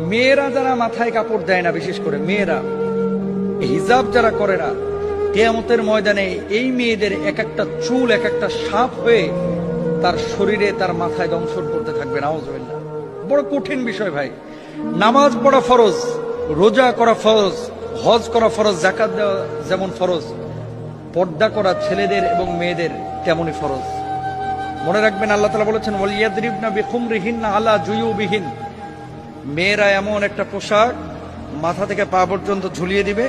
মেয়েরা যারা মাথায় কাপড় দেয় না, বিশেষ করে মেয়েরা হিজাব যারা করে না, কিয়ামতের ময়দানে এই মেয়েদের এক একটা চুল এক একটা সাপ হয়ে তার শরীরে তার মাথায় দংশন করতে থাকবে। নাউজুবিল্লাহ। বড় কঠিন বিষয় ভাই। নামাজ পড়া ফরজ, রোজা করা ফরজ, হজ করা ফরজ, যাকাত দেওয়া যেমন ফরজ, পর্দা করা ছেলেদের এবং মেয়েদের তেমনই ফরজ। মনে রাখবেন আল্লাহ তাআলা বলেছেন ওয়ালিয়াদরিবনা বিখুমরিহিন্না আলা জুয়ুবিহিন, মেয়েরা এমন একটা পোশাক মাথা থেকে পা পর্যন্ত ঝুলিয়ে দিবে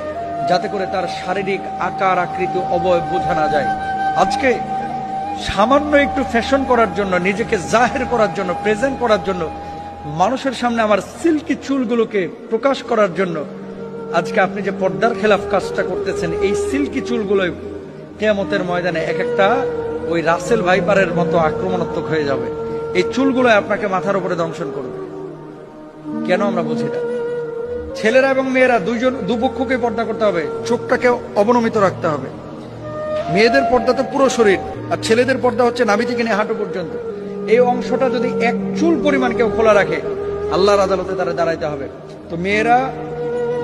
যাতে করে তার শারীরিক আকার আকৃতি অবয়ব বোঝা না যায়। আজকে সামান্য একটু ফ্যাশন করার জন্য, নিজেকে জাহের করার জন্য, প্রেজেন্ট করার জন্য, মানুষের সামনে আমার সিল্কি চুলগুলোকে প্রকাশ করার জন্য আজকে আপনি যে পর্দার খেলাফ কাজটা করতেছেন, এই সিল্কি চুলগুলো কিয়ামতের ময়দানে এক একটা ওই রাসেল ভাইপারের মতো আক্রমণাত্মক হয়ে যাবে। এই চুলগুলো আপনাকে মাথার উপরে দংশন করবে। কেন আমরা বুঝি না? ছেলেরা এবং মেয়েরা দুপক্ষকে পর্দা করতে হবে, চোখটাকে অবনমিত রাখতে হবে। মেয়েদের পর্দা তো পুরো শরীর, আর ছেলেদের পর্দা হচ্ছে নাভি থেকে নিয়ে হাঁটু পর্যন্ত। এই অংশটা যদি এক চুল পরিমাণ কেউ খোলা রাখে, আল্লাহর আদালতে তারা দাঁড়াইতে হবে। তো মেয়েরা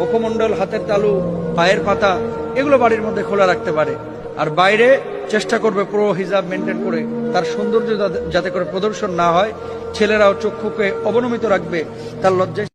মুখমণ্ডল, হাতের তালু, পায়ের পাতা এগুলো বাড়ির মধ্যে খোলা রাখতে পারে, আর বাইরে চেষ্টা করবে পুরো হিজাব মেনটেন করে তার সৌন্দর্য যাতে করে প্রদর্শন না হয়। ছেলেরাও চক্ষুকে অবনমিত রাখবে, তার লজ্জায়